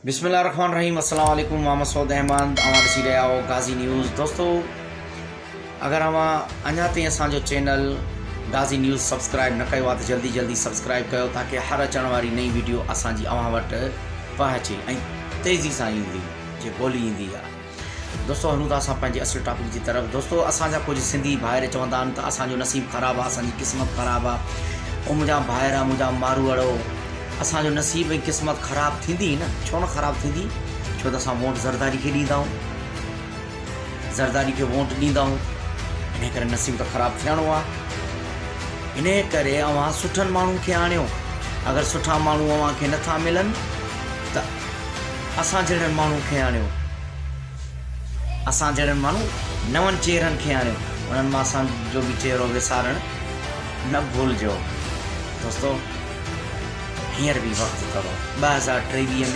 बिस्मिल्लाहिर्रहमानिर्रहीम। अस्सलाम वालेकुम। मोहम्मद सऊद अहमद आवां ॾिसी रहिया आहियो गाज़ी न्यूज़। दोस्तों, अगर अवां अञा ताईं असांजो चैनल गाज़ी न्यूज़ सब्सक्राइब न कयो आहे त जल्दी जल्दी सब्सक्राइब कयो ताकि हर अचण वारी नई वीडियो असांजी अवां वटि पहुचे ऐं तेज़ी सां ईंदी जे ॻोल्ही ईंदी आहे। दोस्तों, हलूं था असां पंहिंजे असुल टॉपिक जी तरफ़। दोस्तों, असांजा कुझु सिंधी भाइर चवंदा आहिनि त असांजो नसीब ख़राबु आहे, असांजी क़िस्मत ख़राबु आहे। ऐं मुंहिंजा भाइर मुंहिंजा मारूअड़ो, असांजो नसीब ऐं क़िस्मत ख़राबु थींदी न, छो न ख़राबु थींदी? छो त असां वोट ज़रदारी खे ॾींदा आहियूं, ज़रदारी खे वोट ॾींदा आहियूं, इन करे नसीब त ख़राबु थियणो आहे। इन करे अव्हां सुठनि माण्हुनि खे आणियो। अगरि सुठा माण्हू अव्हां खे नथा मिलनि त असां जहिड़नि माण्हुनि खे आणियो, असां जहिड़नि माण्हू नवनि चेहरनि खे आणियो, उन्हनि मां असांजो बि चेहरो विसारणु न भुलिजो। दोस्तों, हींअर बि वक़्तु अथव 2023 में